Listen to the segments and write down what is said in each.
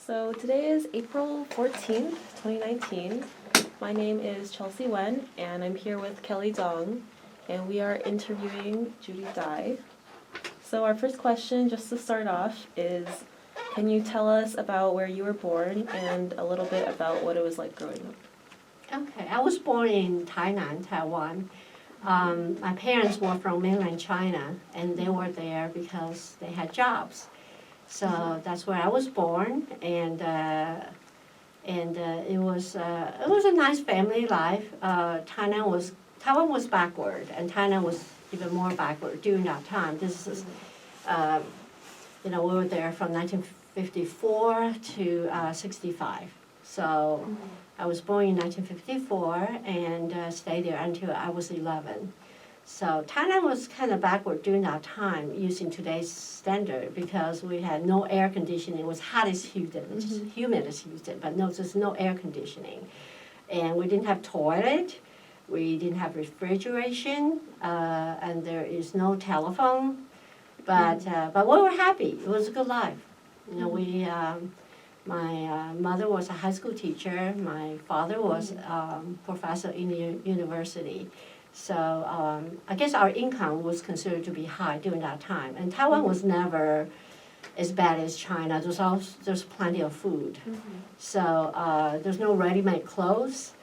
So today is April 14th, 2019. My name is Chelsea Wen, and I'm here with Kelly Dong, and we are interviewing Judy Dai. So our first question, just to start off, is can you tell us about where you were born and a little bit about what it was like growing up? Okay, I was born in Tainan, Taiwan. My parents were from mainland China, and they were there because they had jobs. So that's where I was born, and it was a nice family life. Taiwan was backward, and Tainan was even more backward during that time. This is, we were there from 1954 to 65. So I was born in 1954 and stayed there until I was 11. So Thailand was kind of backward during that time using today's standard because we had no air conditioning. It was hot as Houston, just humid as Houston, but no, there's no air conditioning. And we didn't have toilet, we didn't have refrigeration, and there is no telephone. But we were happy. It was a good life. You know, my mother was a high school teacher. My father was professor in the university. So I guess our income was considered to be high during that time. And Taiwan was never as bad as China. There's plenty of food. So there's no ready-made clothes.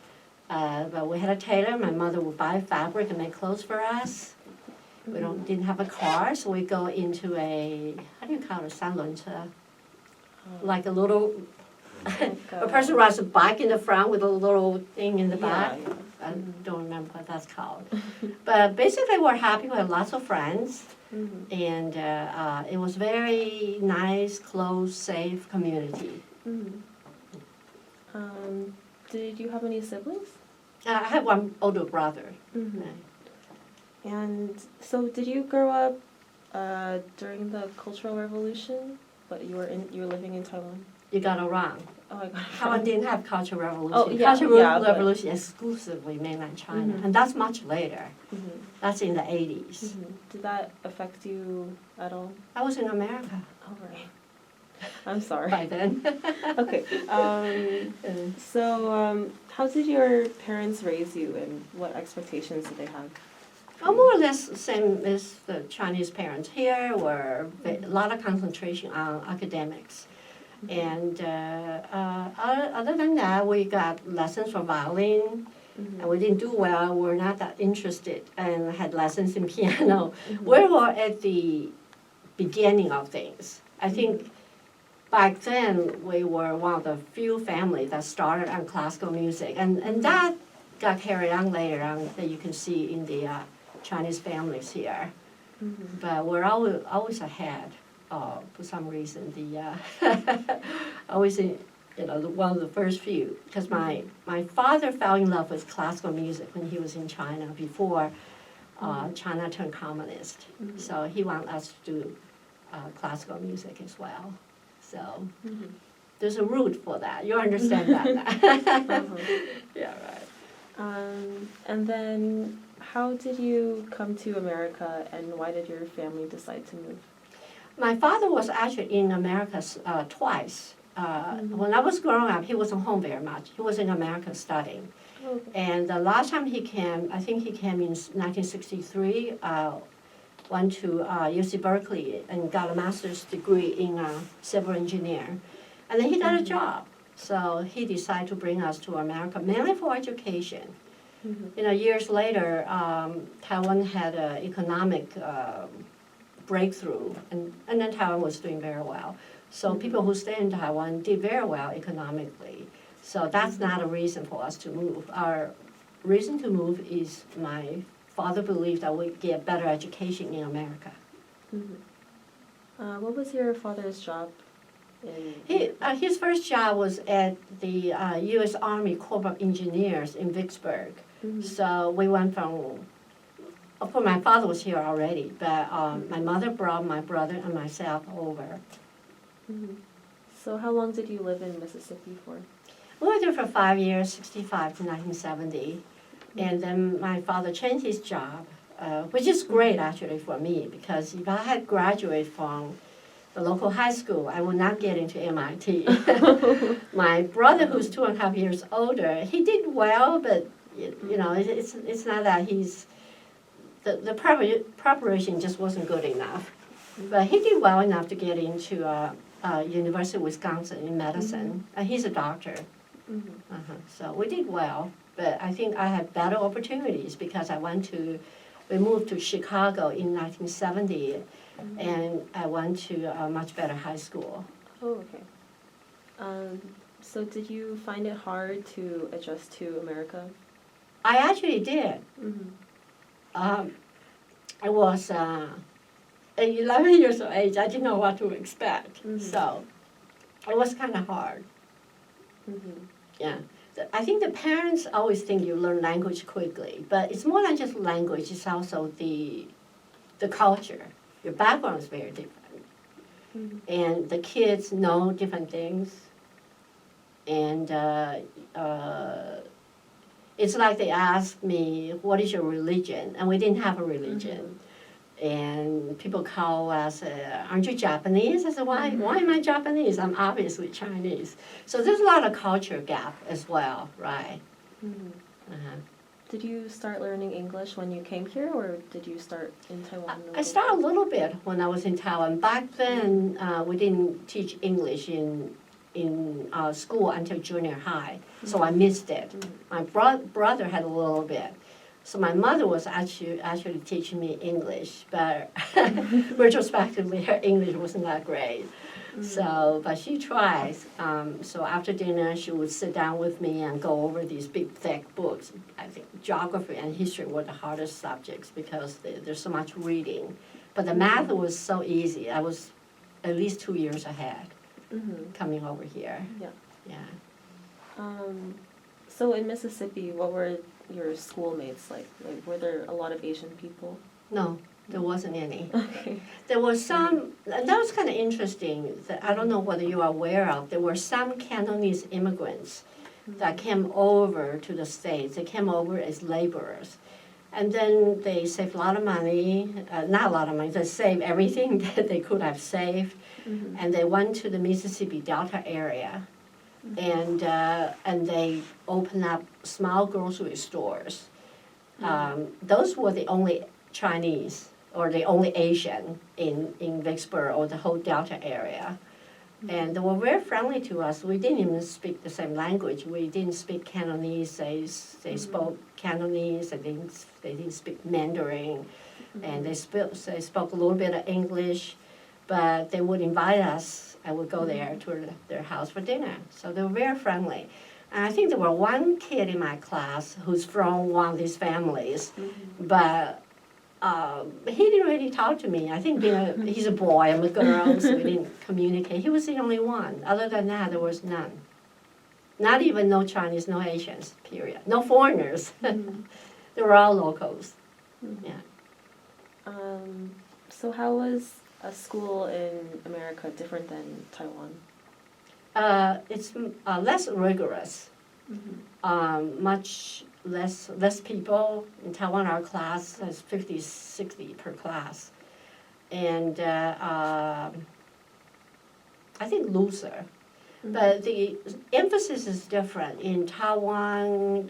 But we had a tailor. My mother would buy fabric and make clothes for us. We didn't have a car, so we go into a, how do you call it, 三轮车? Like a little, a person rides a bike in the front with a little thing in the back. Yeah. I don't remember what that's called. But basically we're happy, we had lots of friends. And it was very nice, close, safe community. Did you have any siblings? I have one older brother. And so did you grow up during the Cultural Revolution, but you were living in Taiwan? You got it wrong. Oh, I got it Taiwan wrong. didn't have Cultural Revolution. Oh, yeah, Cultural yeah, but- Revolution exclusively mainland China, and that's much later. That's in the 80s. Did that affect you at all? I was in America All right. I'm sorry. by then. Okay. So how did your parents raise you, and what expectations did they have? More or less the same as the Chinese parents here, were a lot of concentration on academics. And other than that, we got lessons for violin, and we didn't do well. We're not that interested, and had lessons in piano. We were at the beginning of things. I think back then we were one of the few families that started on classical music, and that got carried on later on that you can see in the Chinese families here. But we're always ahead. For some reason, always one of the first few. Because my father fell in love with classical music when he was in China before China turned communist. So he wanted us to do classical music as well. So there's a root for that. You understand that? Yeah, right. And then how did you come to America, and why did your family decide to move? My father was actually in America twice. When I was growing up, he wasn't home very much. He was in America studying. Okay. And the last time he came, I think he came in 1963, went to UC Berkeley and got a master's degree in civil engineer. And then he got a job. So he decided to bring us to America, mainly for education. Years later, Taiwan had an economic breakthrough, and then Taiwan was doing very well. So people who stay in Taiwan did very well economically. So that's not a reason for us to move. Our reason to move is my father believed that we'd get better education in America. What was your father's job? His first job was at the U.S. Army Corps of Engineers in Vicksburg. So we went from, of course my father was here already, but my mother brought my brother and myself over. So how long did you live in Mississippi for? We were there for 5 years, 65 to 1970. And then my father changed his job, which is great actually for me, because if I had graduated from the local high school. I would not get into MIT. My brother, who's 2.5 years older, he did well, but you know, it's not that he's, the preparation just wasn't good enough. But he did well enough to get into University of Wisconsin in medicine. He's a doctor. So we did well, but I think I had better opportunities because we moved to Chicago in 1970, and I went to a much better high school. Oh, okay. So did you find it hard to adjust to America? I actually did. I was 11 years of age. I didn't know what to expect, so it was kind of hard. Yeah. I think the parents always think you learn language quickly, but it's more than just language, it's also the culture. Your background is very different. And the kids know different things. And it's like they asked me, what is your religion? And we didn't have a religion. And people call us, aren't you Japanese? I said, why am I Japanese? I'm obviously Chinese. So there's a lot of culture gap as well, right? Did you start learning English when you came here, or did you start in Taiwan? I started a little bit when I was in Taiwan. Back then, we didn't teach English in school until junior high, so I missed it. My brother had a little bit. So my mother was actually teaching me English, but retrospectively, her English wasn't that great. So, but she tries. So after dinner, she would sit down with me and go over these big, thick books. I think geography and history were the hardest subjects because there's so much reading. But the math was so easy. I was at least 2 years ahead coming over here. Yeah. So in Mississippi, what were your schoolmates like? Were there a lot of Asian people? No, there wasn't any. Okay. There was some, and that was kind of interesting, that I don't know whether you are aware of, there were some Cantonese immigrants that came over to the States. They came over as laborers. And then they saved a lot of money, not a lot of money, they saved everything that they could have saved. And they went to the Mississippi Delta area. And they opened up small grocery stores. Those were the only Chinese or the only Asian in Vicksburg or the whole Delta area. And they were very friendly to us. We didn't even speak the same language. We didn't speak Cantonese. They spoke Cantonese. They didn't speak Mandarin. And they spoke a little bit of English. But they would invite us. I would go there to their house for dinner. So they were very friendly. And I think there were one kid in my class who's from one of these families, but he didn't really talk to me. I think he's a boy, I'm a girl, so we didn't communicate. He was the only one. Other than that, there was none. Not even no Chinese, no Asians, period. No foreigners. They were all locals. Yeah. So how was a school in America different than Taiwan? It's less rigorous. Much less people. In Taiwan, our class has 50, 60 per class. And I think looser. But the emphasis is different. In Taiwan,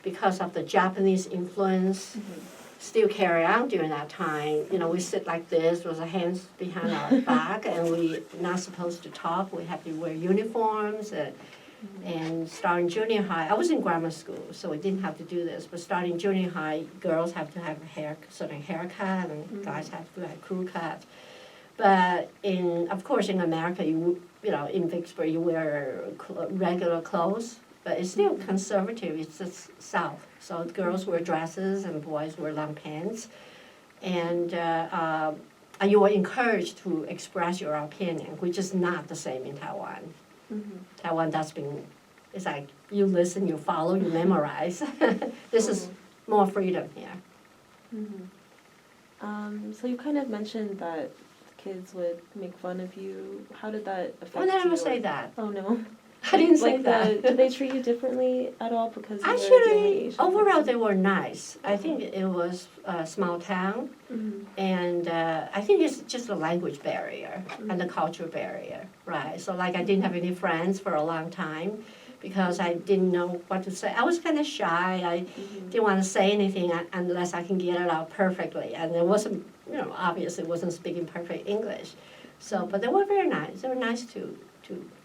because of the Japanese influence, still carry on during that time. We sit like this with our hands behind our back, and we're not supposed to talk. We have to wear uniforms. And starting junior high, I was in grammar school, so we didn't have to do this. But starting junior high, girls have to have a certain haircut, and guys have to have crew cut. But of course, in America, in Vicksburg, you wear regular clothes. But it's still conservative. It's the South. So girls wear dresses and boys wear long pants. And you are encouraged to express your opinion, which is not the same in Taiwan. Taiwan, it's like you listen, you follow, you memorize. This is more freedom here. So you kind of mentioned that kids would make fun of you. How did that affect you? I never say that. Oh, no. I didn't say Like that. did they treat you differently at all because you were the only Actually, Asian overall, person? they were nice. I think it was a small town, Mhm. and I think it's just a language barrier and the cultural barrier, right? So like I didn't have any friends for a long time because I didn't know what to say. I was kind of shy. I Mhm. didn't want to say anything unless I can get it out perfectly, and it wasn't, obviously wasn't speaking perfect English. So, but they were very nice. They were nice to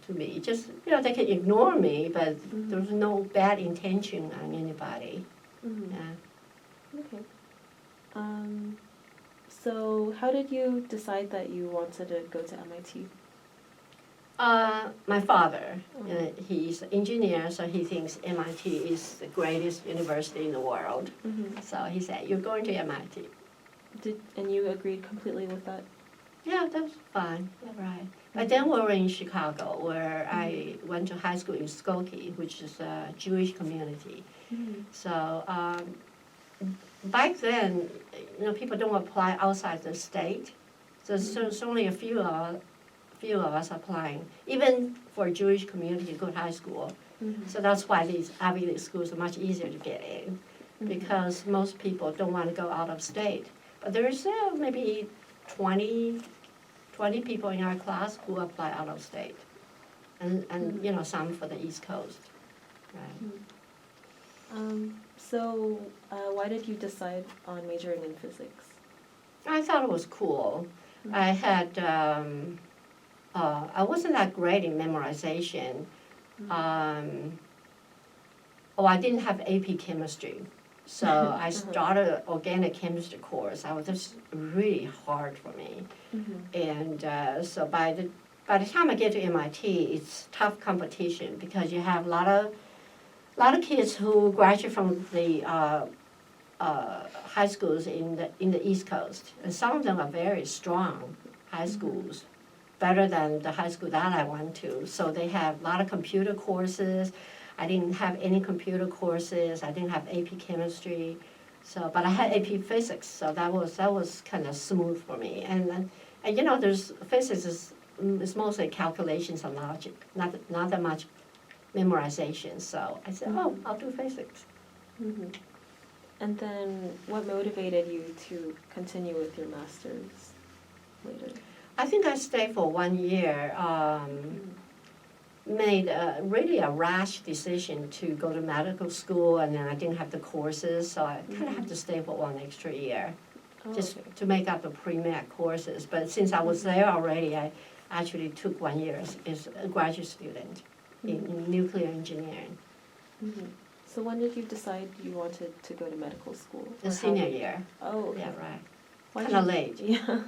me. Just, they could ignore me, but there was no bad intention on anybody. Mhm. Yeah. Okay. So how did you decide that you wanted to go to MIT? My father, he's an engineer, so he thinks MIT is the greatest university in the world. Mhm. So he said, "You're going to MIT." And you agreed completely with that? Yeah, that's fine. Yeah, right. But then we were in Chicago, where I went to high school in Skokie, which is a Jewish community. Mhm. So back then, people don't apply outside the state. So there's only a few of us applying, even for a Jewish community, good high school. Mhm. So that's why these Ivy League schools are much easier to get in, because most people don't want to go out of state. But there's maybe 20 people in our class who apply out of state, and some for the East Coast. Right. So why did you decide on majoring in physics? I thought it was cool. I had I wasn't that great in memorization. I didn't have AP chemistry, so I started an organic chemistry course. I was just really hard for me, and so by the time I get to MIT, it's tough competition because you have a lot of kids who graduate from the high schools in the East Coast, and some of them are very strong high schools, better than the high school that I went to. So they have a lot of computer courses. I didn't have any computer courses. I didn't have AP chemistry, but I had AP physics, so that was kind of smooth for me. And there's physics is mostly calculations and logic, not that much memorization. So I said, I'll do physics. And then what motivated you to continue with your master's later? I think I stayed for 1 year. Made really a rash decision to go to medical school, and then I didn't have the courses, so I kind of have to stay for 1 extra year, just to make up the pre-med courses. But since I was there already, I actually took 1 year as a graduate student in nuclear engineering. So when did you decide you wanted to go to medical school? The senior year. Oh, okay. Yeah, right. Why Kind of late. Yeah.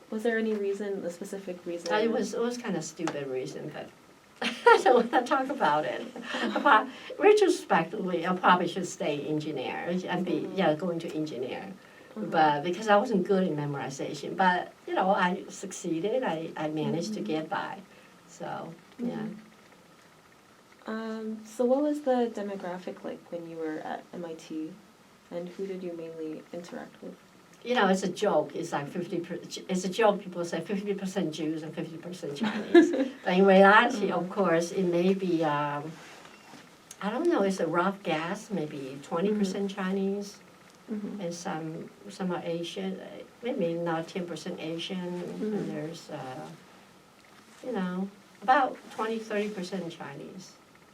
Was there any reason, a specific reason? It was kind of stupid reason, but I don't want to talk about it. Retrospectively, I probably should stay engineer and be going to engineer, but because I wasn't good in memorization. But I succeeded. I managed to get by. So yeah. So what was the demographic like when you were at MIT, and who did you mainly interact with? It's a joke. It's like 50%. It's a joke. People say 50% Jews and 50% Chinese. But in reality, of course, it may be. I don't know. It's a rough guess. Maybe 20% Chinese, and some are Asian. Maybe not 10% Asian. And there's about 20-30% Chinese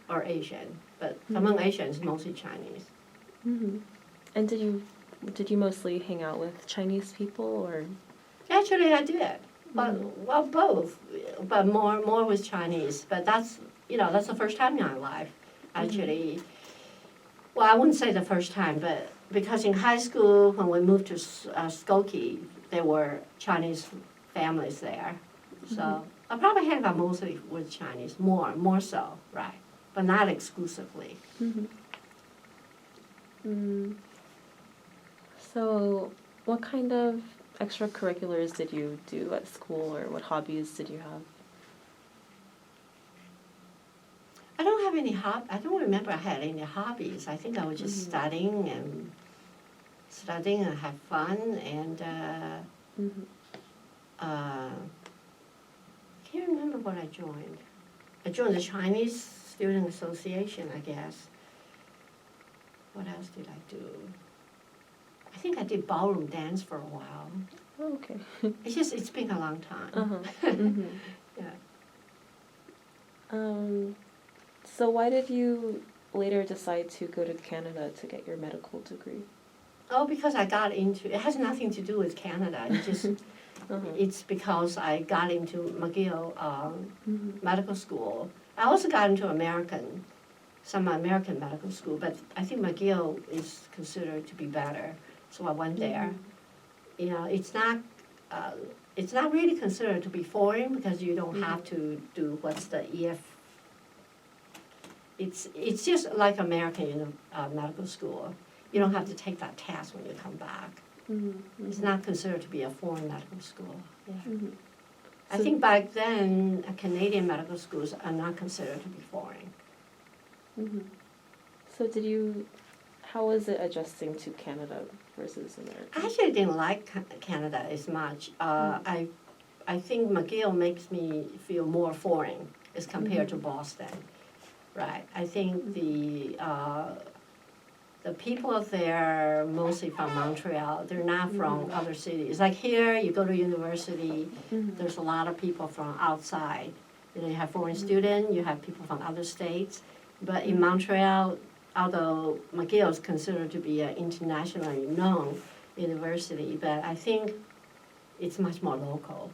or Asian. But among Asians, mostly Chinese. And did you mostly hang out with Chinese people, or? Actually, I did. But well, both. But more with Chinese. But that's the first time in my life, actually. Well, I wouldn't say the first time, but because in high school when we moved to Skokie, there were Chinese families there. So I probably hang out mostly with Chinese, more so, right? But not exclusively. So, what kind of extracurriculars did you do at school, or what hobbies did you have? I don't have any I don't remember I had any hobbies. I think I was just studying and have fun, and can't remember what I joined. I joined the Chinese Student Association, I guess. What else did I do? I think I did ballroom dance for a while. Oh, okay. It's been a long time. Uh-huh. Mm-hmm. Yeah. So why did you later decide to go to Canada to get your medical degree? Oh, because I got into, it has nothing to do with Canada. It just, it's because I got into McGill Medical School. I also got into some American medical school, but I think McGill is considered to be better, so I went there. You know, it's not really considered to be foreign because you don't have to do what's the EF. It's just like American medical school. You don't have to take that test when you come back. It's not considered to be a foreign medical school. Yeah. I think back then, Canadian medical schools are not considered to be foreign. So how was it adjusting to Canada versus America? I actually didn't like Canada as much. I think McGill makes me feel more foreign as compared to Boston, right? I think the people there, mostly from Montreal, they're not from other cities. Like here, you go to university, there's a lot of people from outside. You know, you have foreign students, you have people from other states. But in Montreal, although McGill is considered to be an internationally known university, but I think it's much more local.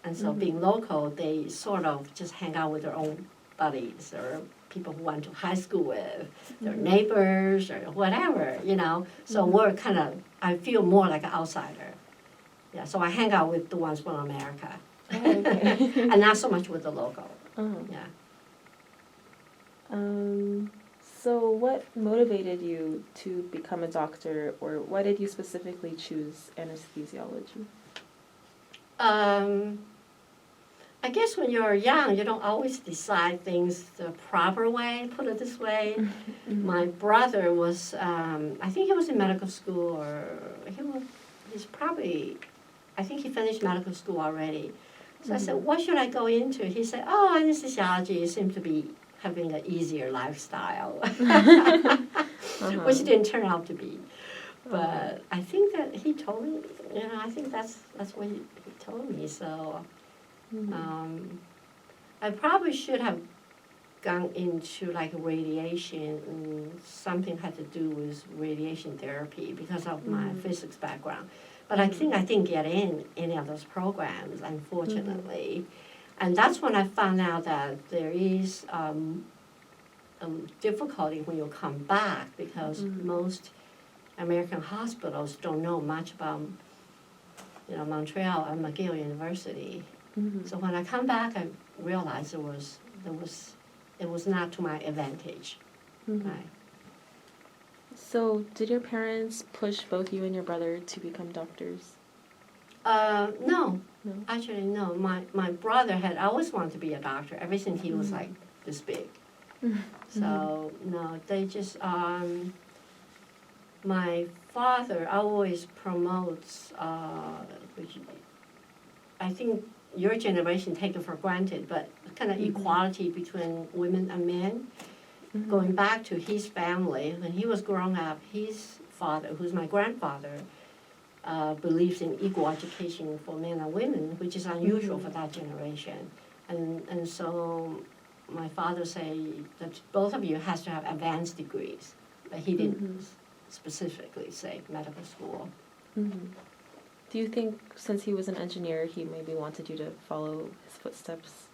And so being local, they sort of just hang out with their own buddies or people who went to high school with, their neighbors or whatever, you know. So we're kind of, I feel more like an outsider. Yeah, so I hang out with the ones from America. Okay. And not so much with the local. Yeah. So what motivated you to become a doctor, or why did you specifically choose anesthesiology? I guess when you're young, you don't always decide things the proper way, put it this way. My brother was, I think he was in medical school, or he's probably, I think he finished medical school already. So I said, what should I go into? He said, oh, anesthesiology seems to be having an easier lifestyle, which didn't turn out to be. But I think that he told me, you know, I think that's what he told me. So I probably should have gone into like radiation, and something had to do with radiation therapy because of my physics background. But I think I didn't get in any of those programs, unfortunately. And that's when I found out that there is a difficulty when you come back because most American hospitals don't know much about, you know, Montreal and McGill University. So when I come back, I realized it was not to my advantage. Right. So did your parents push both you and your brother to become doctors? No. No? Actually, no. My brother had always wanted to be a doctor ever since he was like this big. So no, they just my father always promotes, which I think your generation take it for granted, but kind of equality between women and men. Going back to his family, when he was growing up, his father, who's my grandfather, believes in equal education for men and women, which is unusual for that generation. And so my father say that both of you has to have advanced degrees, but he didn't specifically say medical school. Do you think since he was an engineer, he maybe wanted you to follow his footsteps?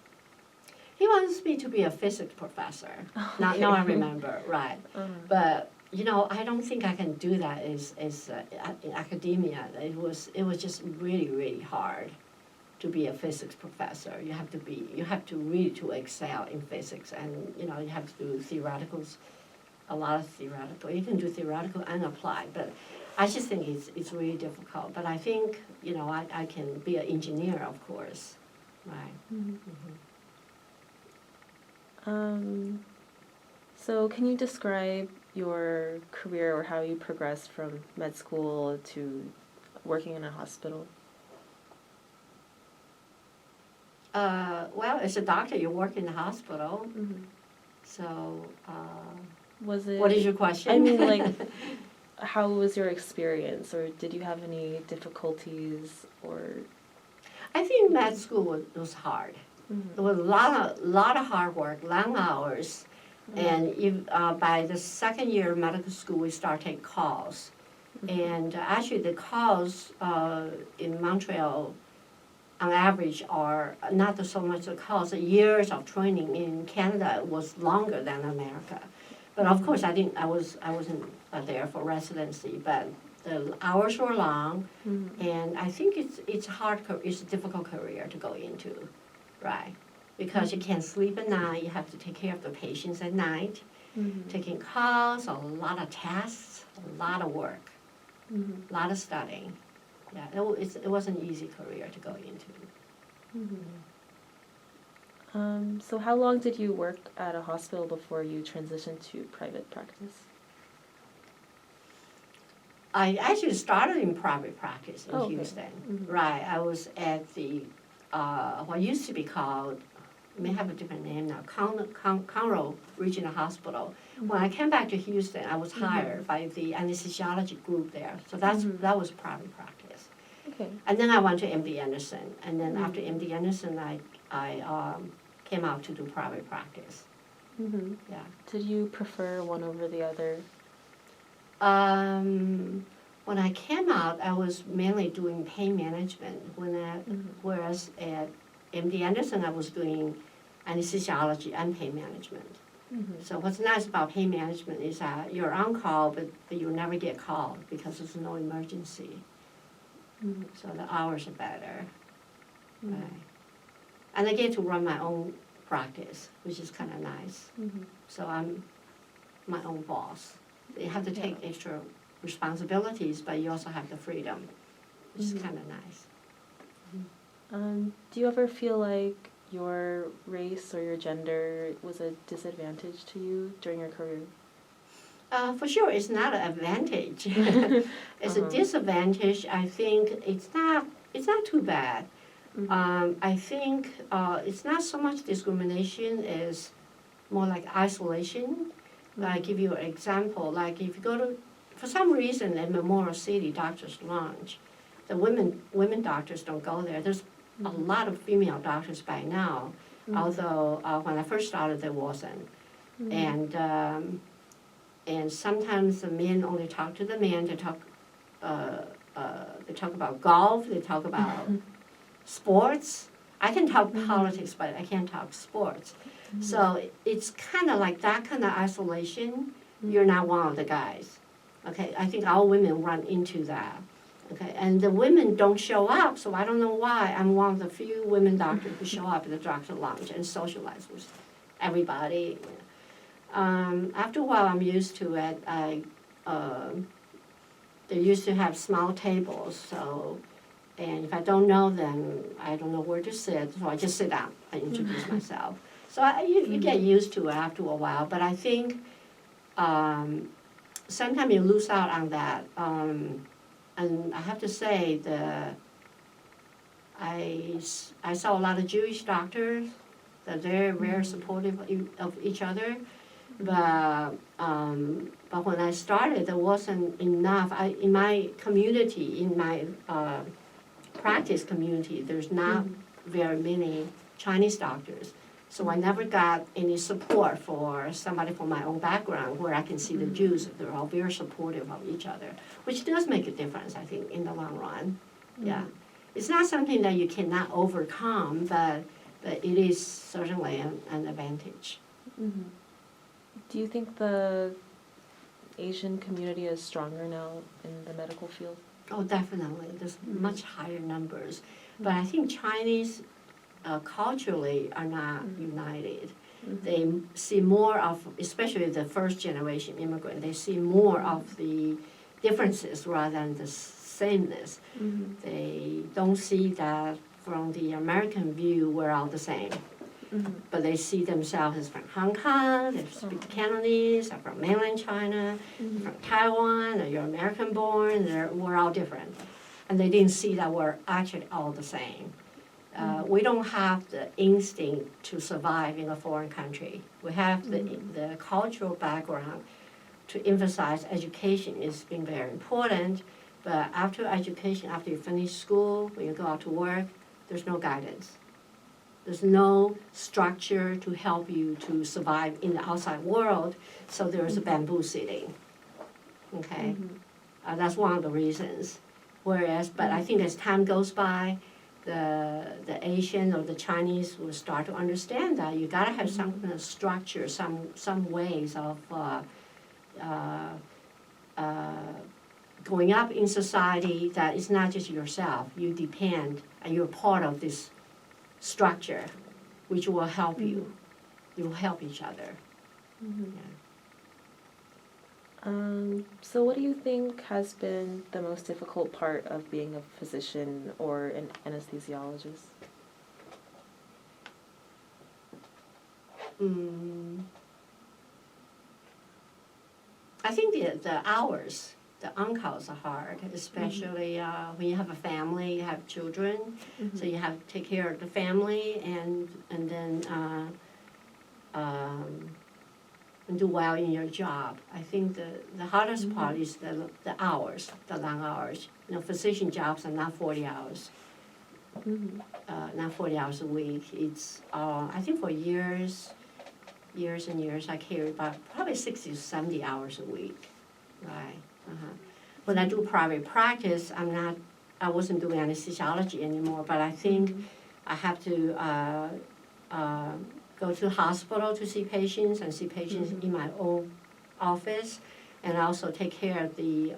He wants me to be a physics professor. Now I remember, right. But, you know, I don't think I can do that in academia. It was just really, really hard to be a physics professor. You have to really to excel in physics, and, you know, you have to do theoreticals, a lot of theoretical. You can do theoretical and applied, but I just think it's really difficult. But I think, you know, I can be an engineer, of course, right. So can you describe your career or how you progressed from med school to working in a hospital? Well, as a doctor, you work in the hospital, Mhm. so, Was it? what is your question? I mean, like, how was your experience, or did you have any difficulties, or? I think med school was hard. Mhm. It was a lot of hard work, long hours. And if, by the second year of medical school, we start taking calls. And actually, the calls in Montreal, on average, are not so much the calls. The years of training in Canada was longer than America. But of course, I wasn't there for residency. But the hours were long, Mhm. and I think it's it's a difficult career to go into, right? Because you can't sleep at night. You have to take care of the patients at night, Mhm. taking calls, a lot of tests, a lot of work. Mhm. A lot of studying. Yeah, it was an easy career to go into. So how long did you work at a hospital before you transitioned to private practice? I actually started in private practice in Oh, okay. Houston. Mhm. Right, I was at the, what used to be called, may have a different name now, Conroe Regional Hospital. When I came back to Houston, I was hired by the anesthesiology group there. So that was private practice. Okay. And then I went to MD Anderson. And then after MD Anderson, I came out to do private practice. Mhm. Yeah. Did you prefer one over the other? When I came out, I was mainly doing pain management. Whereas at MD Anderson, I was doing anesthesiology and pain management. Mhm. So what's nice about pain management is that you're on call, but you never get called because there's no emergency. Mhm. So the hours are better. Mhm. Right. And I get to run my own practice, which is kind of nice. Mhm. So I'm my own boss. You have to take Yeah. extra responsibilities, but you also have the freedom, which is Mhm. kind of nice. Do you ever feel like your race or your gender was a disadvantage to you during your career? For sure, it's not an advantage. It's a Uh-huh. disadvantage. I think it's not too bad. Mhm. I think it's not so much discrimination as more like isolation. I give you an example. Like if you go to, for some reason at Memorial City Doctors Lounge, the women doctors don't go there. There's a lot of female doctors by now, although when I first started there wasn't. And sometimes the men only talk to the men. They talk about golf. They talk about sports. I can talk politics, but I can't talk sports. So it's kind of like that kind of isolation. You're not one of the guys. Okay, I think all women run into that. Okay, and the women don't show up, so I don't know why. I'm one of the few women doctors who show up at the doctor lounge and socialize with everybody. After a while, I'm used to it. They used to have small tables, so, and if I don't know them, I don't know where to sit, so I just sit down and introduce myself. So you get used to it after a while, but I think sometimes you lose out on that. And I have to say, I saw a lot of Jewish doctors that they're very supportive of each other. But when I started, there wasn't enough. In my community, in my practice community, there's not very many Chinese doctors. So I never got any support for somebody from my own background where I can see the Jews. They're all very supportive of each other, which does make a difference, I think, in the long run. Yeah. It's not something that you cannot overcome, but it is certainly an advantage. Mhm. Do you think the Asian community is stronger now in the medical field? Oh, definitely. There's much higher numbers. But I think Chinese culturally are not united. They see more of, especially the first generation immigrant, they see more of the differences rather than the sameness. They don't see that from the American view, we're all the same. But they see themselves as from Hong Kong, they speak Cantonese, they're from mainland China, from Taiwan, or you're American born, we're all different. And they didn't see that we're actually all the same. We don't have the instinct to survive in a foreign country. We have the cultural background to emphasize education is being very important, but after education, after you finish school, when you go out to work, there's no guidance. There's no structure to help you to survive in the outside world, so there's a bamboo sitting, okay? That's one of the reasons. Whereas, but I think as time goes by, the Asian or the Chinese will start to understand that you gotta have some kind of structure, some ways of going up in society that it's not just yourself. You depend and you're part of this structure, which will help you. You will help each other. So what do you think has been the most difficult part of being a physician or an anesthesiologist? I think the hours, the on-calls are hard, especially when you have a family, you have children, so you have to take care of the family and then and do well in your job. I think the hardest part is the hours, the long hours. You know, physician jobs are not 40 hours. Not 40 hours a week. It's I think for years and years I carried about probably 60 to 70 hours a week, right? When I do private practice, I wasn't doing anesthesiology anymore, but I think I have to go to the hospital to see patients and see patients in my own office, and also take care of the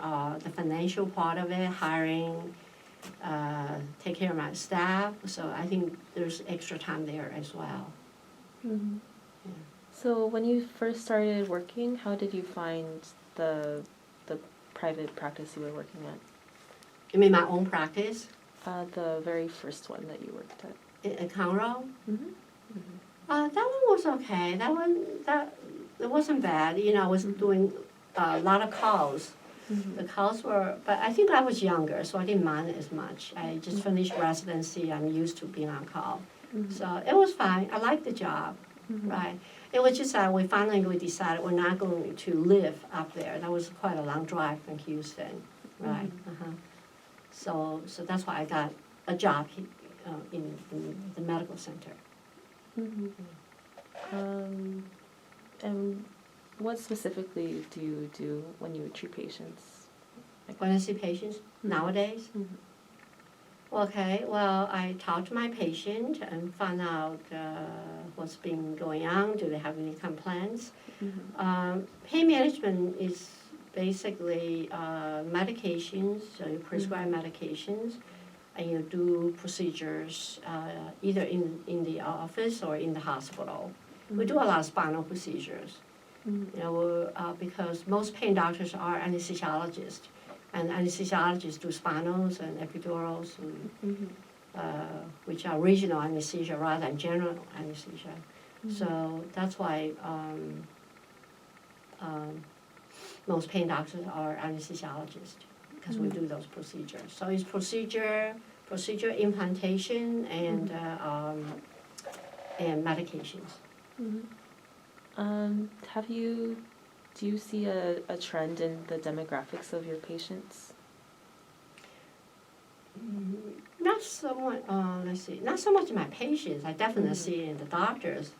financial part of it, hiring, take care of my staff. So I think there's extra time there as well. So when you first started working, how did you find the private practice you were working at? You mean my own practice? The very first one that you worked at. At Conroe? That one was okay. It wasn't bad. You know, I was doing a lot of calls. The calls were, but I think I was younger, so I didn't mind it as much. I just finished residency. I'm used to being on call. So it was fine. I liked the job, right? It was just that we decided we're not going to live up there. That was quite a long drive from Houston, right? So that's why I got a job in the medical center. And what specifically do you do when you treat patients? When I see patients nowadays? Okay, well, I talk to my patient and find out what's been going on. Do they have any complaints? Pain management is basically medications, so you prescribe medications, and you do procedures either in the office or in the hospital. We do a lot of spinal procedures, you know, because most pain doctors are anesthesiologists, and anesthesiologists do spinals and epidurals, and, which are regional anesthesia rather than general anesthesia. So that's why most pain doctors are anesthesiologists, because we do those procedures. So it's procedure implantation, and medications. Do you see a trend in the demographics of your patients? Not so much. Let's see. Not so much in my patients. I definitely see it in the doctors.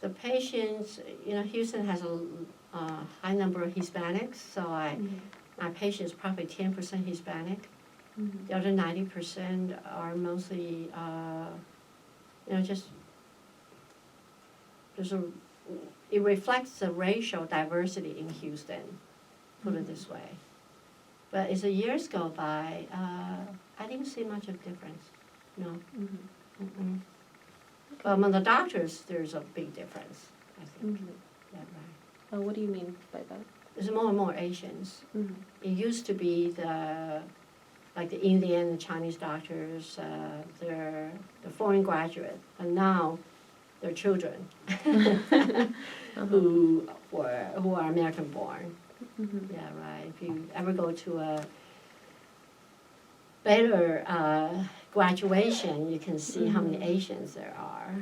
The patients, you know, Houston has a high number of Hispanics, so my patients probably 10% Hispanic. The other 90% are mostly, you know, just it reflects the racial diversity in Houston, put it this way. But as the years go by, I didn't see much of difference. No. But among the doctors, there's a big difference, I think. Yeah, right. What do you mean by that? There's more and more Asians. It used to be like the Indian, the Chinese doctors, they're foreign graduate, and now they're children who are American born. Yeah, right. If you ever go to a Baylor graduation, you can see how many Asians there are.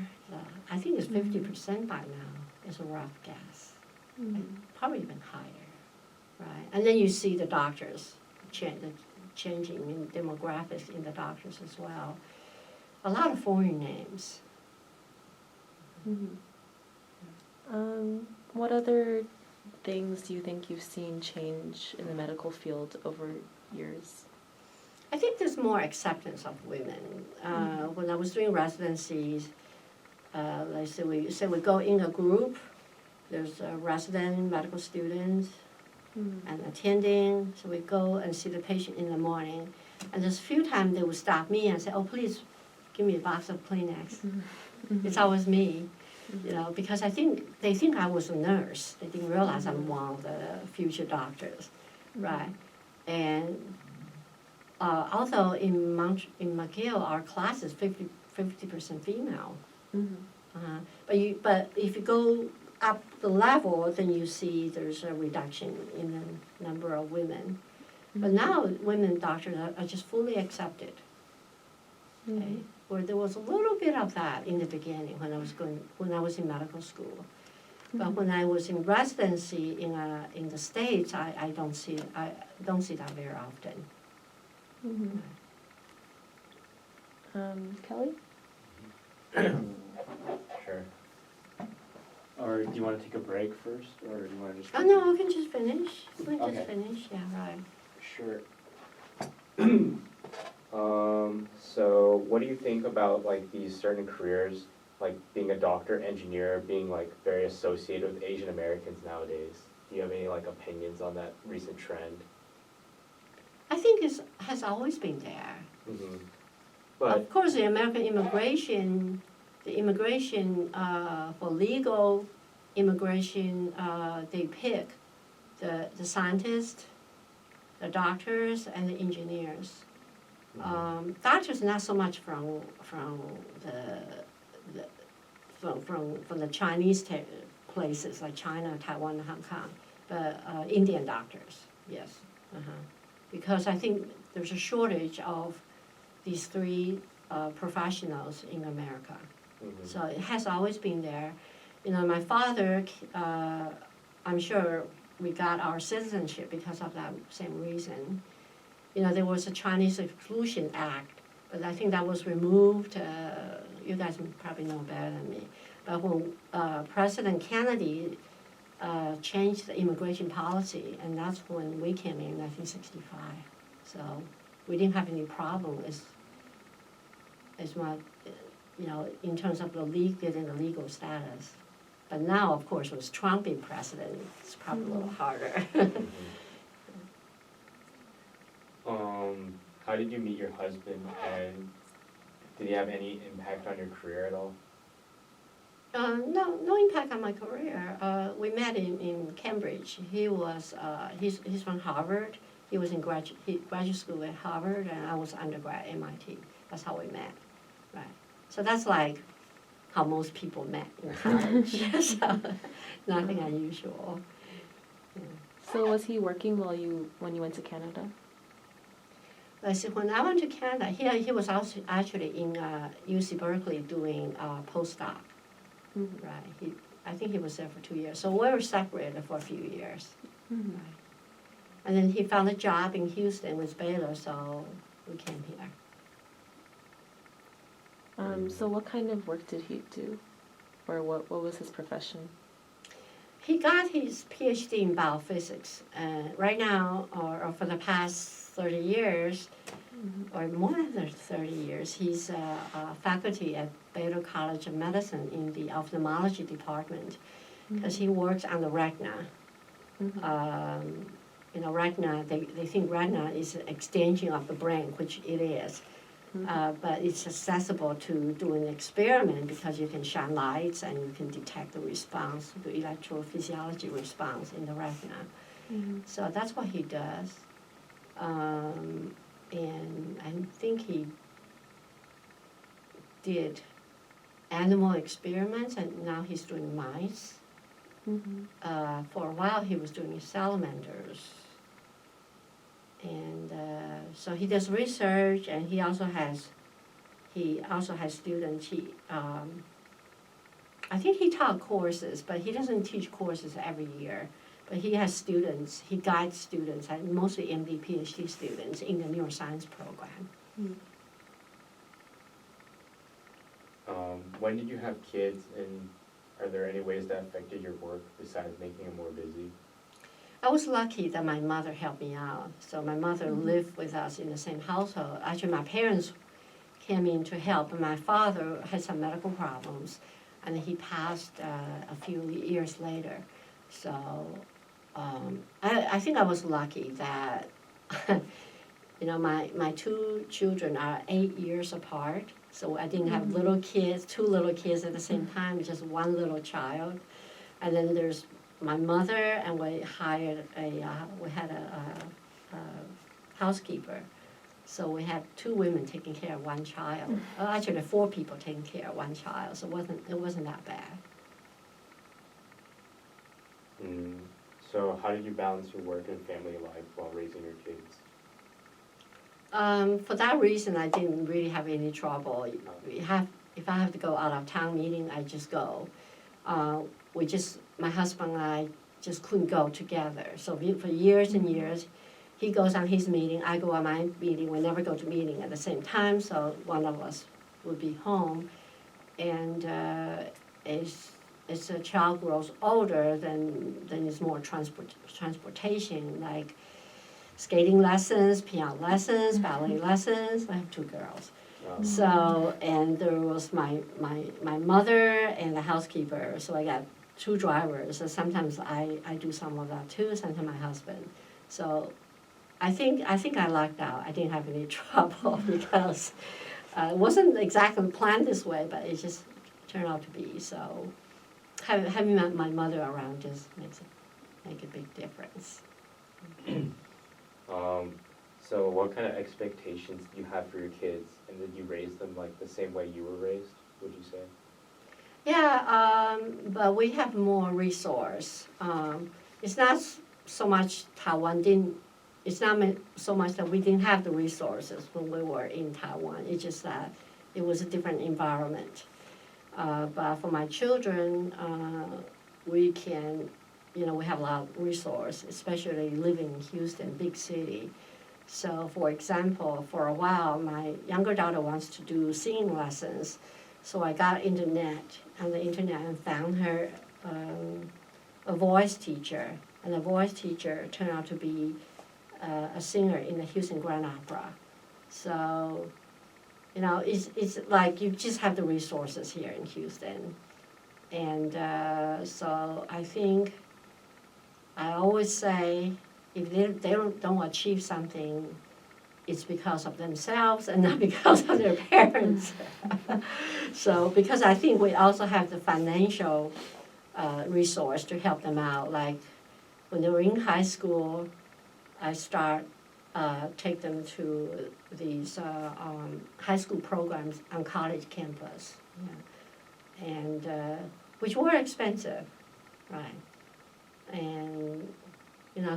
I think it's 50% by now. It's a rough guess. Probably even higher, right? And then you see the doctors, the changing in demographics in the doctors as well. A lot of foreign names. What other things do you think you've seen change in the medical field over years? I think there's more acceptance of women. When I was doing residencies, like we go in a group, there's a resident medical student and attending, so we go and see the patient in the morning. And there's a few times they would stop me and say, oh, please give me a box of Kleenex. It's always me, you know, because they think I was a nurse. They didn't realize I'm one of the future doctors, right? And although in McGill, our class is 50% female. But if you go up the level, then you see there's a reduction in the number of women. But now women doctors are just fully accepted. Okay? Where there was a little bit of that in the beginning when I was in medical school. But when I was in residency in the States, I don't see that very often. Kelly? Sure. Or do you want to take a break first, or do you want to just? Oh no, we can just finish. We can Okay. just finish. Yeah, right. Sure. So what do you think about like these certain careers, like being a doctor, engineer, being like very associated with Asian Americans nowadays? Do you have any like opinions on that recent trend? I think it has always been there. But Of course, the American immigration, for legal immigration, they pick the scientists, the doctors, and the engineers. Doctors not so much from the Chinese places like China, Taiwan, and Hong Kong, but Indian doctors, yes. Because I think there's a shortage of these three professionals in America. So it has always been there. You know, my father, I'm sure we got our citizenship because of that same reason. You know, there was a Chinese Exclusion Act, but I think that was removed. You guys probably know better than me. But when President Kennedy changed the immigration policy, and that's when we came in 1965. So we didn't have any problem as much, you know, in terms of getting the legal status. But now, of course, with Trump being president, it's probably a little harder. How did you meet your husband, and did he have any impact on your career at all? No impact on my career. We met in Cambridge. He was he's from Harvard. He was in graduate school at Harvard, and I was undergrad at MIT. That's how we met, right? So that's like how most people met in college. So nothing unusual. Yeah. So was he working when you went to Canada? I said when I went to Canada, he was also actually in UC Berkeley doing postdoc. Right. I think he was there for 2 years. So we were separated for a few years. Right. And then he found a job in Houston with Baylor, so we came here. So what kind of work did he do? Or what was his profession? He got his PhD in biophysics. Right now, or for the past 30 years, or more than 30 years, he's a faculty at Baylor College of Medicine in the ophthalmology department, because he works on the retina. You know, retina, they think retina is an extension of the brain, which it is. But it's accessible to do an experiment because you can shine lights and you can detect the response, the electrophysiology response in the retina. So that's what he does. And I think he did animal experiments, and now he's doing mice. For a while he was doing salamanders. And so he does research, and he also has students. I think he taught courses, but he doesn't teach courses every year. But he has students, he guides students, and mostly MD, PhD students in the neuroscience program. When did you have kids, and are there any ways that affected your work besides making it more busy? I was lucky that my mother helped me out. So my mother lived with us in the same household. Actually, my parents came in to help, and my father had some medical problems, and he passed a few years later. So I think I was lucky that, my two children are 8 years apart. So I didn't have little kids, two little kids at the same time, just one little child. And then there's my mother, and we had a housekeeper. So we had two women taking care of one child. Actually, 4 people taking care of one child, so it wasn't that bad. So how did you balance your work and family life while raising your kids? For that reason, I didn't really have any trouble. If I have to go out of town meeting, I just go. My husband and I just couldn't go together. So for years and years, he goes on his meeting, I go on my meeting. We never go to meeting at the same time, so one of us would be home. And as a child grows older, then it's more transportation, like skating lessons, piano lessons, ballet lessons. I have 2 girls. So, and there was my mother and the housekeeper, so I got 2 drivers. So sometimes I do some of that too, sometimes my husband. So I think I lucked out. I didn't have any trouble because it wasn't exactly planned this way, but it just turned out to be. So having my mother around just make a big difference. So what kind of expectations do you have for your kids, and did you raise them like the same way you were raised, would you say? Yeah, but we have more resource. It's not so much it's not so much that we didn't have the resources when we were in Taiwan. It's just that it was a different environment. But for my children, we have a lot of resource, especially living in Houston, big city. So for example, for a while, my younger daughter wants to do singing lessons. So I got on the internet and found her a voice teacher. And the voice teacher turned out to be a singer in the Houston Grand Opera. So, it's like you just have the resources here in Houston. And so I think I always say, if they don't achieve something, it's because of themselves and not because of their parents. So, because I think we also have the financial resource to help them out. Like when they were in high school, I take them to these high school programs on college campus, and which were expensive, right? And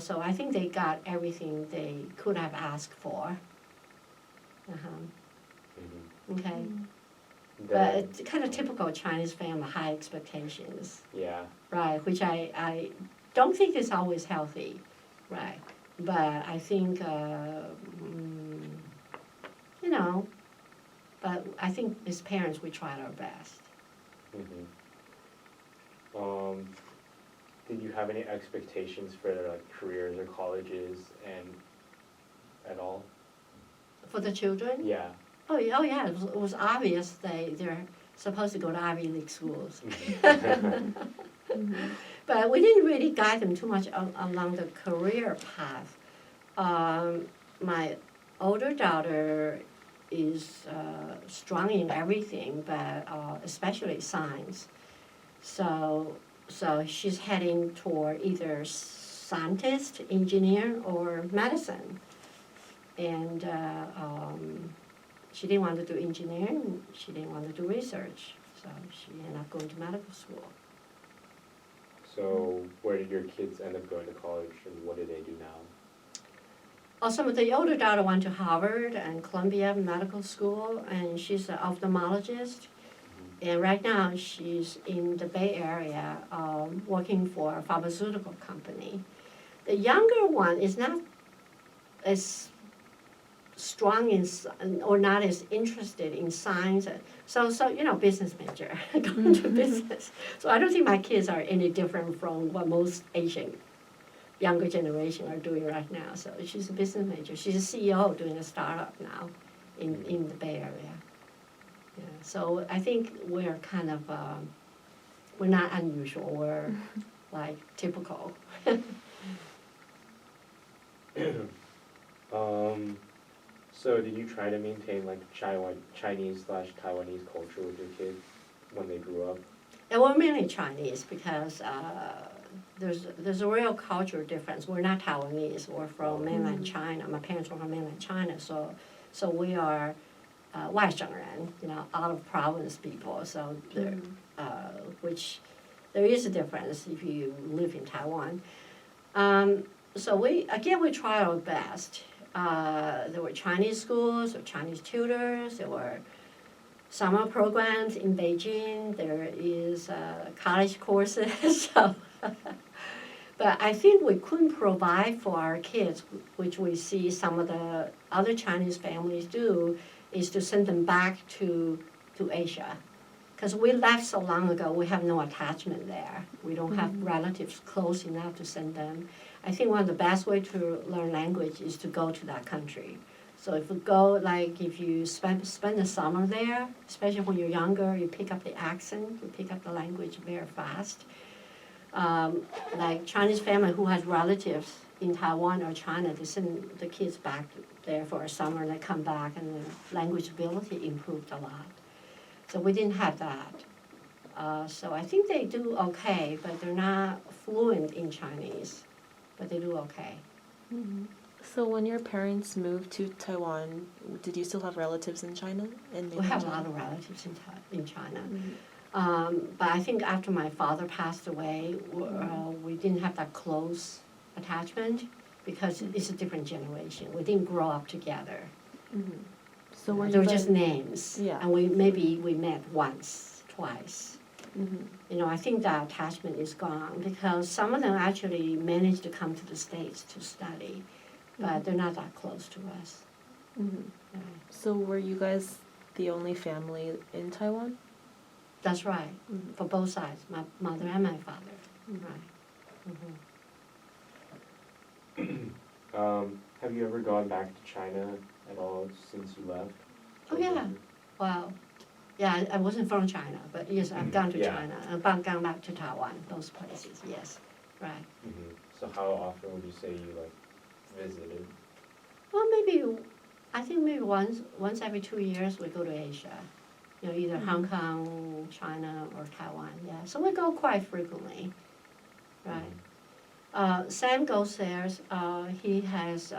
so I think they got everything they could have asked for. Okay. But it's kind of typical Chinese family, high expectations. Yeah. Right, which I don't think is always healthy, right? But I think, but I think as parents we tried our best. Did you have any expectations for like careers or colleges and at all? For the children? Yeah. Oh yeah, it was obvious they're supposed to go to Ivy League schools. But we didn't really guide them too much along the career path. My older daughter is strong in everything, but especially science. So she's heading toward either scientist, engineer, or medicine. And she didn't want to do engineering, she didn't want to do research, so she ended up going to medical school. So where did your kids end up going to college, and what do they do now? Also, the older daughter went to Harvard and Columbia Medical School, and she's an ophthalmologist. And right now, she's in the Bay Area, working for a pharmaceutical company. The younger one is not as strong in, or not as interested in science. So business major, going to business. So I don't think my kids are any different from what most Asian younger generation are doing right now. So she's a business major. She's a CEO doing a startup now in the Bay Area. Yeah. So I think we're kind of, we're not unusual. We're like typical. So did you try to maintain like Chinese/Taiwanese culture with your kids when they grew up? And we're mainly Chinese because there's a real cultural difference. We're not Taiwanese. We're from mainland China. My parents were from mainland China, so we are 外省人, out of province people. So which there is a difference if you live in Taiwan. So we try our best. There were Chinese schools or Chinese tutors. There were summer programs in Beijing. There is college courses. So, but I think we couldn't provide for our kids, which we see some of the other Chinese families do, is to send them back to Asia. Because we left so long ago, we have no attachment there. We don't have relatives close enough to send them. I think one of the best way to learn language is to go to that country. So if you go, like if you spend the summer there, especially when you're younger, you pick up the accent, you pick up the language very fast. Like Chinese family who has relatives in Taiwan or China, they send the kids back there for a summer and they come back and the language ability improved a lot. So we didn't have that. So I think they do okay, but they're not fluent in Chinese, but they do okay. Mm-hmm. So when your parents moved to Taiwan, did you still have relatives in China? We have a lot of relatives in China. Mm-hmm. But I think after my father passed away, we didn't have that close attachment because it's a different generation. We didn't grow up together. Mm-hmm. So were they you were just names. Yeah. And we met once, twice. Mm-hmm. I think that attachment is gone because some of them actually managed to come to the States to study, but they're not that close to us. Mm-hmm. Right. So were you guys the only family in Taiwan? That's right, for both sides, my mother and my father. Mm-hmm. Right. Have you ever gone back to China at all since you left? Oh yeah, well, yeah, I wasn't from China, but yes, I've gone to China. I've gone back to Taiwan, those places, yes, right. Mm-hmm. So how often would you say you visited? Well, I think maybe once every 2 years we go to Asia. Either Hong Kong, China, or Taiwan, yeah. So we go quite frequently, right. Sam goes there, he has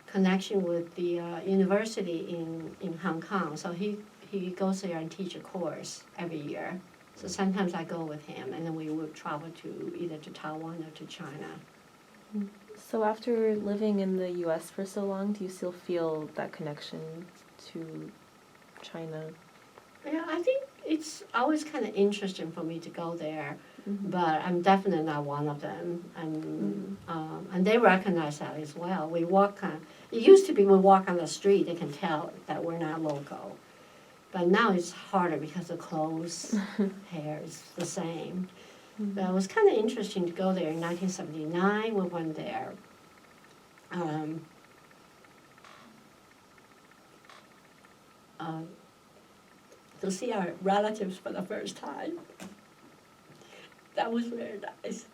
connection with the university in Hong Kong, so he goes there and teach a course every year. So sometimes I go with him, and then we would travel to either to Taiwan or to China. So after living in the U.S. for so long, do you still feel that connection to China? Yeah, I think it's always kind of interesting for me to go there, but I'm definitely not one of them. And they recognize that as well. We walk it used to be we walk on the street, they can tell that we're not local. But now it's harder because the clothes, hair is the same. But it was kind of interesting to go there in 1979. We went there. To see our relatives for the first time. That was very nice.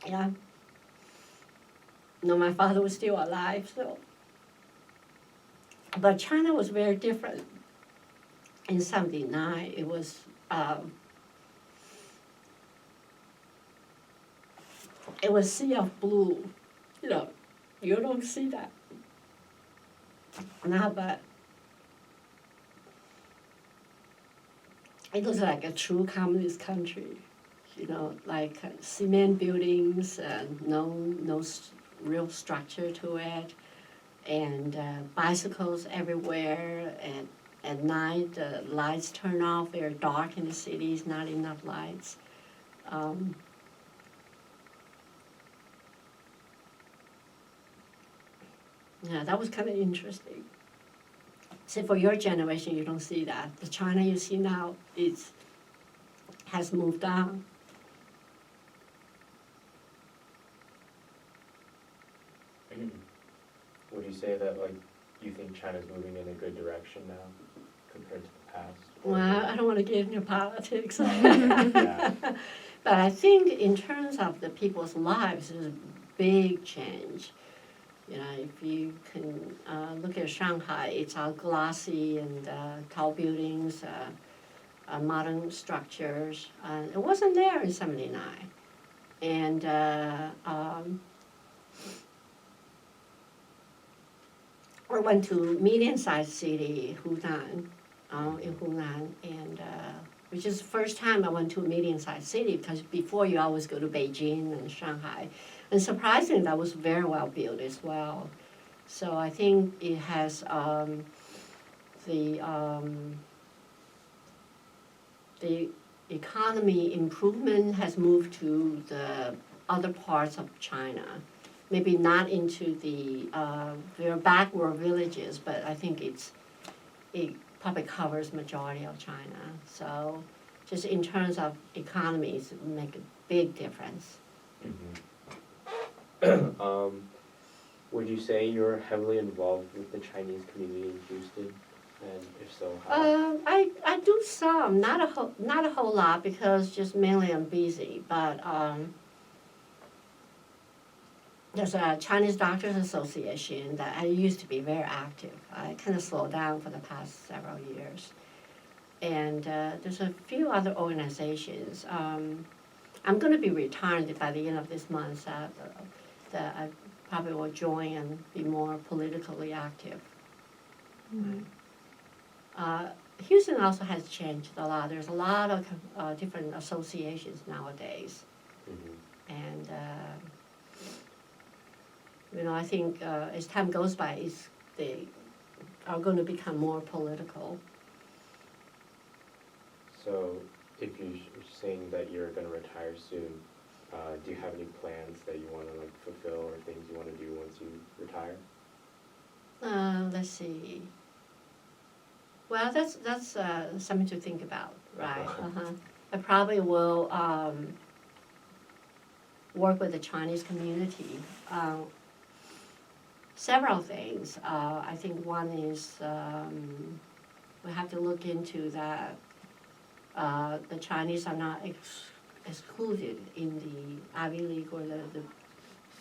Yeah. No, my father was still alive, so. But China was very different. In 79, it was, sea of blue. You don't see that now, but it was like a true communist country. like cement buildings, no real structure to it, and bicycles everywhere, and at night the lights turn off, very dark in the cities, not enough lights. Yeah, that was kind of interesting. So for your generation, you don't see that. The China you see now has moved on. Would you say that like you think China's moving in a good direction now compared to the past? Or- Well, I don't want to get into politics. Yeah. But I think in terms of the people's lives, there's a big change. If you can look at Shanghai, it's all glossy and tall buildings, modern structures. It wasn't there in '79. And I went to medium-sized city, Hunan, in Hunan, and which is the first time I went to a medium-sized city, because before you always go to Beijing and Shanghai. And surprisingly, that was very well built as well. So I think it has the economy improvement has moved to the other parts of China. Maybe not into the very backward villages, but I think it probably covers majority of China. So just in terms of economies, it make a big difference. Would you say you're heavily involved with the Chinese community in Houston? And if so, how? I do some, not a whole lot, because just mainly I'm busy. But there's a Chinese Doctors Association that I used to be very active. I kind of slowed down for the past several years. And there's a few other organizations. I'm going to be retired by the end of this month. That I probably will join and be more politically active. Houston also has changed a lot. There's a lot of different associations nowadays. And I think as time goes by, they are going to become more political. So if you're saying that you're going to retire soon, do you have any plans that you want to like fulfill, or things you want to do once you retire? Let's see. Well, that's something to think about, right? I probably will work with the Chinese community. Several things. I think one is we have to look into that the Chinese are not excluded in the Ivy League or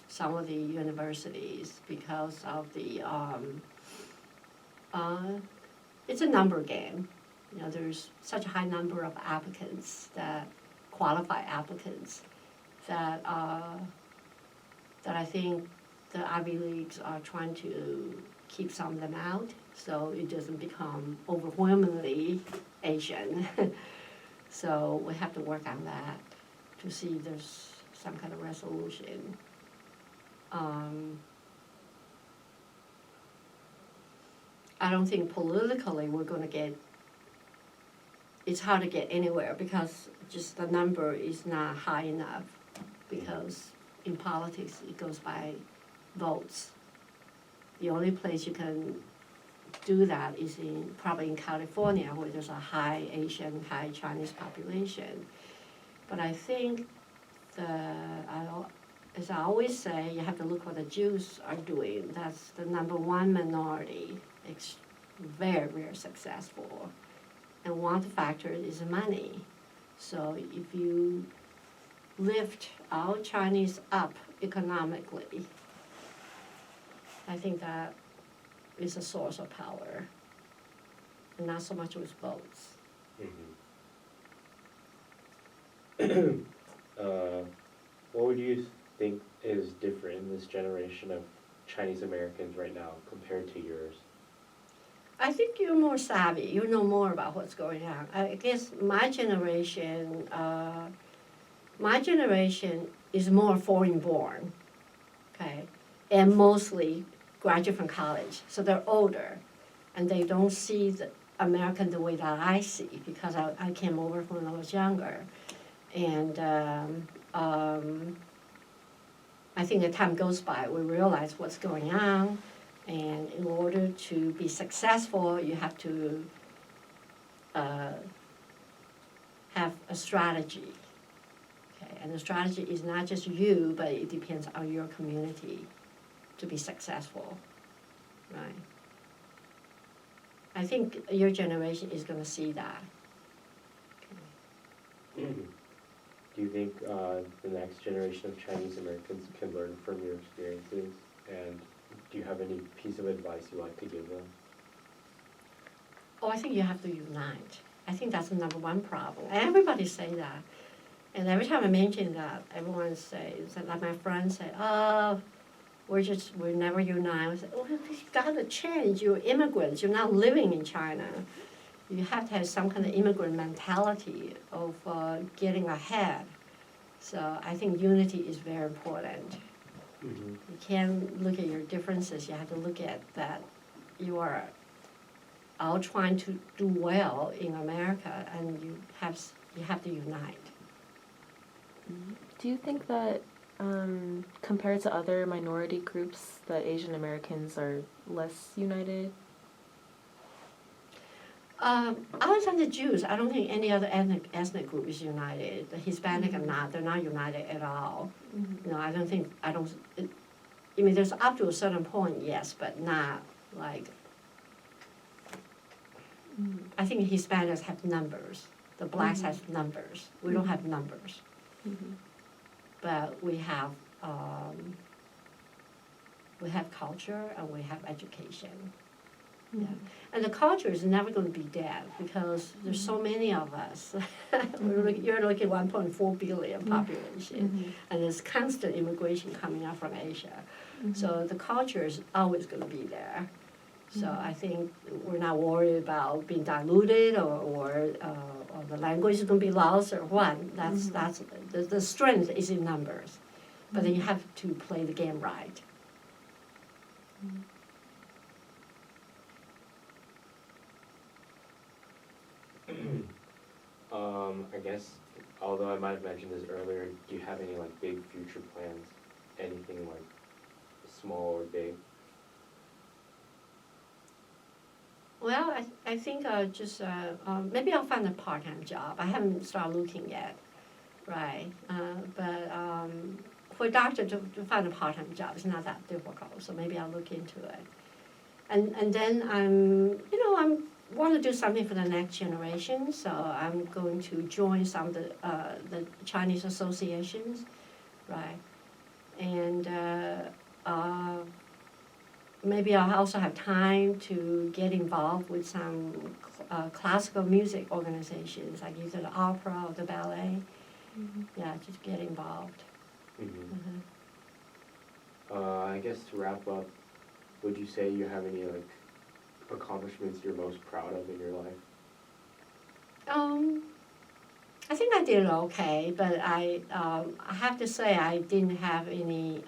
some of the universities because of the it's a number game. There's such a high number of applicants, qualified applicants, that I think the Ivy Leagues are trying to keep some of them out, so it doesn't become overwhelmingly Asian. So we have to work on that to see if there's some kind of resolution. I don't think politically we're going to get, it's hard to get anywhere because just the number is not high enough, because in politics it goes by votes. The only place you can do that is probably in California, where there's a high Asian, high Chinese population. But I think as I always say, you have to look what the Jews are doing. That's the number one minority. It's very, very successful. And one factor is money. So if you lift our Chinese up economically, I think that is a source of power, and not so much with votes. What would you think is different in this generation of Chinese Americans right now compared to yours? I think you're more savvy. You know more about what's going on. I guess my generation, my generation is more foreign born, okay, and mostly graduate from college, so they're older, and they don't see the American the way that I see, because I came over when I was younger. And I think as time goes by, we realize what's going on, and in order to be successful, you have to have a strategy. Okay, and the strategy is not just you, but it depends on your community to be successful, right? I think your generation is going to see that. Do you think the next generation of Chinese Americans can learn from your experiences? And do you have any piece of advice you'd like to give them? Oh, I think you have to unite. I think that's the number one problem. Everybody say that. And every time I mention that, everyone says, like my friends say, oh, we're never unite. I say, oh, you've got to change. You're immigrants. You're not living in China. You have to have some kind of immigrant mentality of getting ahead. So I think unity is very important. Mm-hmm. You can't look at your differences. You have to look at that you are all trying to do well in America, and you have to unite. Do you think that compared to other minority groups, that Asian Americans are less united? Other than the Jews, I don't think any other ethnic group is united. The Hispanic are not. They're not united at all. You know, I mean, there's up to a certain point, yes, but not like. I think Hispanics have numbers. The blacks have numbers. We don't have numbers. But we have culture and we have education. Yeah. And the culture is never going to be dead because there's so many of us. You're looking at 1.4 billion population, and there's constant immigration coming out from Asia. So the culture is always going to be there. So I think we're not worried about being diluted or the language is going to be lost or what. That's the strength is in numbers, but then you have to play the game right. I guess, although I might have mentioned this earlier, do you have any like big future plans? Anything like small or big? Well, I think just maybe I'll find a part-time job. I haven't started looking yet, right? But for a doctor to find a part-time job is not that difficult, so maybe I'll look into it. And then I want to do something for the next generation, so I'm going to join some of the Chinese associations, right? And maybe I'll also have time to get involved with some classical music organizations, like either the opera or the ballet. Yeah, just get involved. I guess to wrap up, would you say you have any like accomplishments you're most proud of in your life? I think I did okay, but I have to say I didn't have any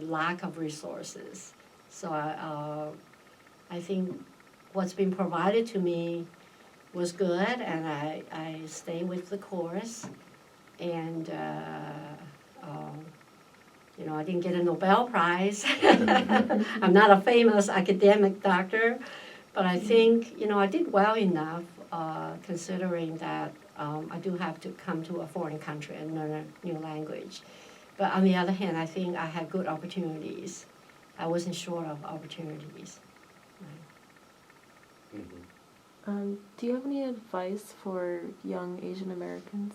lack of resources. So I think what's been provided to me was good, and I stay with the course, and I didn't get a Nobel Prize. I'm not a famous academic doctor, but I think I did well enough considering that I do have to come to a foreign country and learn a new language. But on the other hand, I think I had good opportunities. I wasn't short of opportunities. Do you have any advice for young Asian Americans?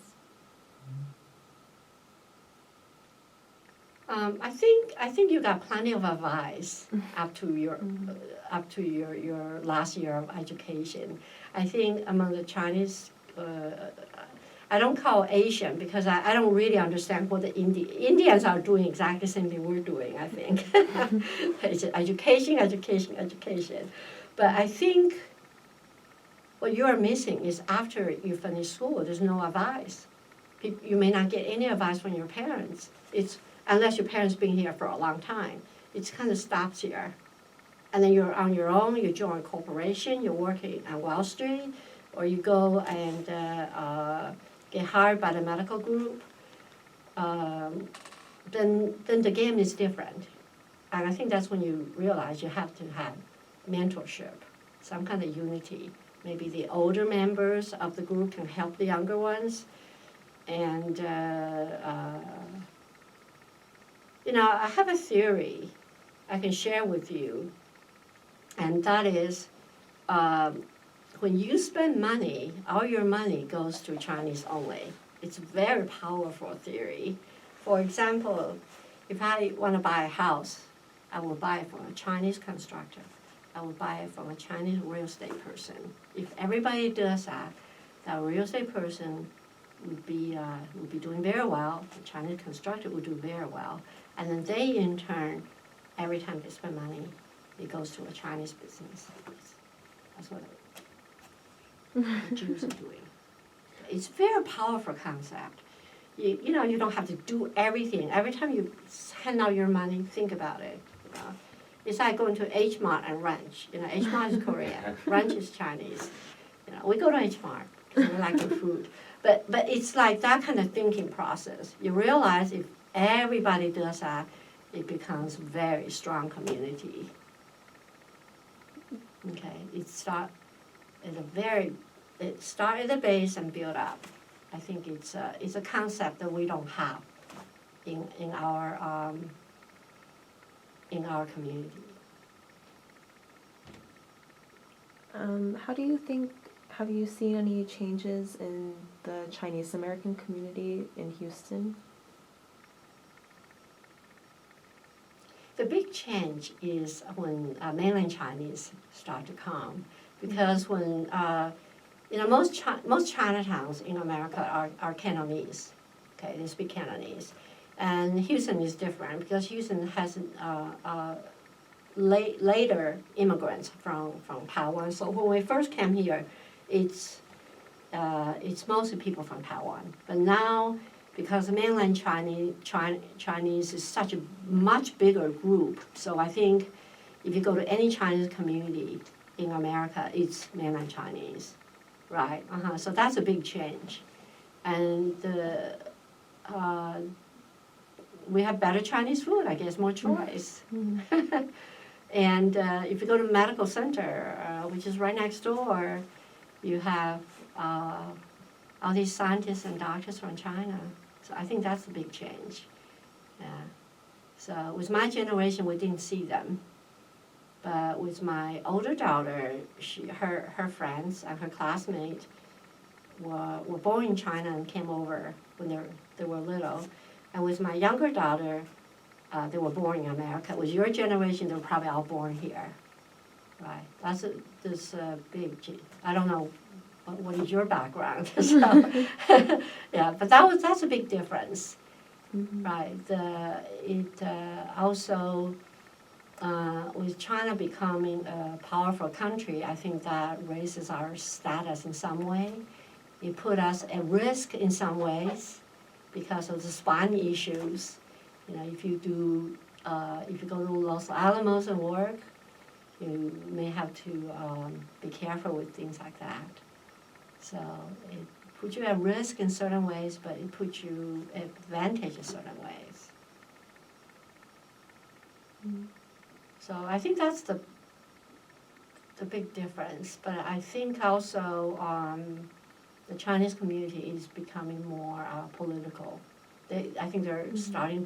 I think you got plenty of advice up to your last year of education. I think among the Chinese, I don't call Asian because I don't really understand what the Indians are doing exactly the same thing we're doing, I think. It's education. But I think what you are missing is after you finish school, there's no advice. You may not get any advice from your parents. Unless your parents been here for a long time. It kind of stops here. And then you're on your own, you join a corporation, you're working on Wall Street, or you go and get hired by the medical group. Then the game is different. And I think that's when you realize you have to have mentorship, some kind of unity. Maybe the older members of the group can help the younger ones. And, I have a theory I can share with you. And that is, when you spend money, all your money goes to Chinese only. It's a very powerful theory. For example, if I want to buy a house, I will buy it from a Chinese constructor. I will buy it from a Chinese real estate person. If everybody does that, that real estate person would be doing very well. The Chinese constructor would do very well. And then they, in turn, every time they spend money, it goes to a Chinese business. That's what the Jews are doing. It's a very powerful concept. You don't have to do everything. Every time you hand out your money, think about it. It's like going to H Mart and Ranch. H Mart is Korean, Ranch is Chinese. We go to H Mart because we like the food. But it's like that kind of thinking process. You realize if everybody does that, it becomes a very strong community. Okay, it start at the base and build up. I think it's a concept that we don't have in our community. Have you seen any changes in the Chinese American community in Houston? The big change is when mainland Chinese start to come, because when most Chinatowns in America are Cantonese. Okay, they speak Cantonese, and Houston is different because Houston has later immigrants from Taiwan. So when we first came here, it's mostly people from Taiwan. But now, because mainland Chinese is such a much bigger group, so I think if you go to any Chinese community in America, it's mainland Chinese, right? So that's a big change, and we have better Chinese food, I guess, more choice. Mm-hmm. And if you go to the medical center, which is right next door, you have all these scientists and doctors from China. So I think that's a big change. Yeah. So with my generation, we didn't see them. But with my older daughter, her friends and her classmates were born in China and came over when they were little. And with my younger daughter, they were born in America. With your generation, they were probably all born here. Right. That's a big, I don't know what is your background. So, yeah, but that's a big difference. Mm-hmm. Right. Also, with China becoming a powerful country, I think that raises our status in some way. It put us at risk in some ways because of the spine issues. If you go to Los Alamos and work, you may have to be careful with things like that. So it puts you at risk in certain ways, but it puts you at advantage in certain ways. Mm-hmm. So I think that's the big difference. But I think also the Chinese community is becoming more political. I think they're mm-hmm. starting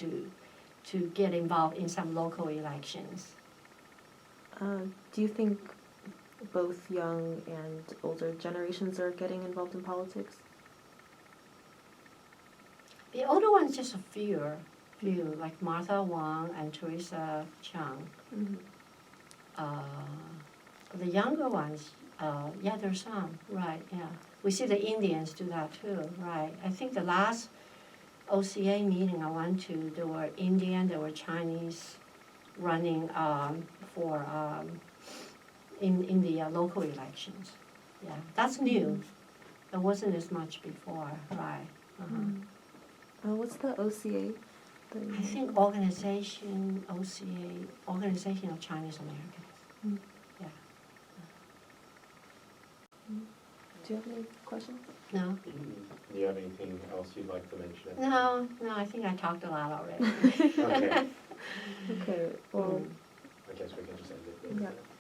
to get involved in some local elections. Do you think both young and older generations are getting involved in politics? The older ones, just a few, like Martha Wang and Teresa Chiang. Mm-hmm. The younger ones, yeah, there's some, right, yeah. We see the Indians do that too, right. I think the last OCA meeting I went to, there were Indian, there were Chinese running in the local elections. Yeah, that's new. There wasn't as much before, right? Uh-huh. What's the OCA? I think Organization of Chinese Americans. Mm. Yeah. Do you have any questions? No? Do you have anything else you'd like to mention? No, I think I talked a lot already. Okay, Okay, well, I guess we can just end it there. yeah.